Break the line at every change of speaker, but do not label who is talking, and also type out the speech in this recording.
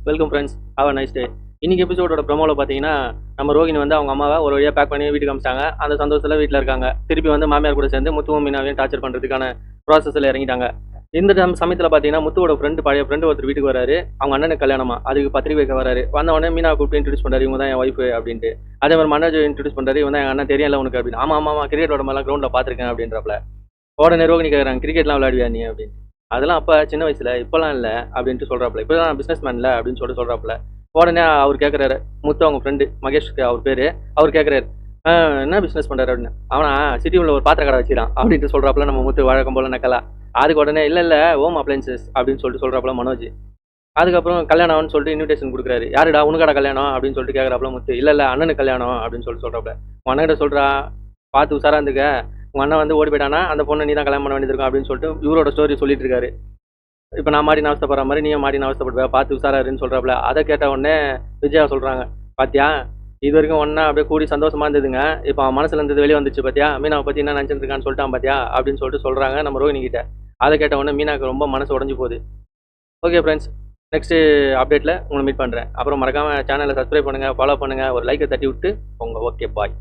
Welcome friends, have a nice day. இன்னைக்கு எபிசோடோட ப்ரோமோவில் பார்த்தீங்கன்னா, நம்ம ரோகிணி வந்து அவங்க அம்மாவை ஒரு வழியாக பேக் பண்ணி வீட்டுக்கு அமிச்சிட்டாங்க. அந்த சந்தோஷத்தில் வீட்டில் இருக்காங்க. திருப்பி வந்து மாமியார் கூட சேர்ந்து முத்துவும் மீனாவையும் டார்ச்சர் பண்ணுறதுக்கான ப்ராசஸில் இறங்கிட்டாங்க. இந்த சமயத்தில் பார்த்தீங்கன்னா, முத்துவோட பழைய ஃப்ரெண்டு ஒருத்தர் வீட்டுக்கு வராரு. அவங்க அண்ணனுக்கு கல்யாணமா, அதுக்கு பத்திரிக்கை வைக்க வராரு. வந்தவொடனே மீனாவை கூப்பிட்டு இன்ட்ரடியூஸ் பண்ணுறாரு, இவங்க தான் என் ஒய்ஃபு அப்படின்ட்டு. அதே மாதிரி மனோஜ் இன்ட்ரடியூஸ் பண்ணுறாரு, இவங்க தான் என் அண்ணன் தெரியல உனக்கு அப்படின்னு. ஆமாம் கிரிக்கெட் விளாடமெல்லாம் கிரௌண்டில் பார்த்துருக்கேன் அப்படின்றப்பல. உடனே ரோகிணி கேட்குறாங்க, கிரிக்கெட்லாம் விளையாடுவியா நீ அப்படின்னு. அதெல்லாம் அப்போ சின்ன வயசில், இப்போலாம் இல்லை அப்படின்ட்டு சொல்கிறாப்புல. இப்போ தான் பிஸ்னஸ் மேன்ல அப்படின்னு சொல்கிறாப்புல. உடனே அவர் கேட்குறாரு, முத்து அவங்க ஃப்ரெண்டு மகேஷ் அவர் பேர். அவர் கேட்குறாரு, என்ன பிஸ்னஸ் பண்ணுறாரு அப்படின்னு. அவனா சிட்டி உள்ள ஒரு பாத்திர கடை வச்சுக்கிறான் அப்படின்ட்டு சொல்கிறாப்புல நம்ம முத்து வழக்கம் போல் நக்கலா. அதுக்கு உடனே இல்லை ஹோம் அப்ளைன்சஸ் அப்படின்னு சொல்கிறாப்புல மனோஜ். அதுக்கப்புறம் கல்யாணம்னு சொல்லிட்டு இன்விடேஷன் கொடுக்குறாரு. யாருடா உனக்கடா கல்யாணம் அப்படின்னு சொல்லிட்டு கேட்குறாப்புல முத்து. இல்லை அண்ணனுக்கு கல்யாணம் அப்படின்னு சொல்கிறாப்புல. உன் அண்ணன் சொல்கிறா, பார்த்து உசாரா இருந்துக்க, உங்கள் அண்ணன் வந்து ஓடி போயிட்டானா அந்த பொண்ணை நீ தான் கல்யாணம் பண்ண வேண்டியது இருக்கும் அப்படின்னு சொல்லிட்டு இவரோட ஸ்டோரி சொல்லிட்டு இருக்காரு. இப்போ நான் மாடி அவஸ்தப்படுற மாதிரி நீயும் மாடி அவஸ்தப்படுவா, பார்த்து உசாராருன்னு சொல்கிறாப்புல. அதை கேட்ட உடனே விஜயா சொல்கிறாங்க, பாத்தியா இது வரைக்கும் ஒன்றா அப்படியே கூடி சந்தோஷமா இருந்ததுங்க, இப்போ அவன் மனசுல இருந்தது வெளியே வந்துச்சு பாத்தியா, மீனாவை பற்றி என்ன நினச்சிட்டு இருக்கான்னு சொல்லிட்டான் பாத்தியா அப்படின்னு சொல்லிட்டு சொல்கிறாங்க நம்ம ரோகிணி கிட்ட. அதை கேட்ட உடனே மீனாவுக்கு ரொம்ப மனசு உடஞ்சி போகுது. ஓகே ஃப்ரெண்ட்ஸ், நெக்ஸ்ட்டு அப்டேட்டில் உங்களை மீட் பண்ணுறேன். அப்புறம் மறக்காமல் சேனலை சப்ஸ்கிரைப் பண்ணுங்கள், ஃபாலோ பண்ணுங்கள், ஒரு லைக்கை தட்டி விட்டு போங்க. Okay bye.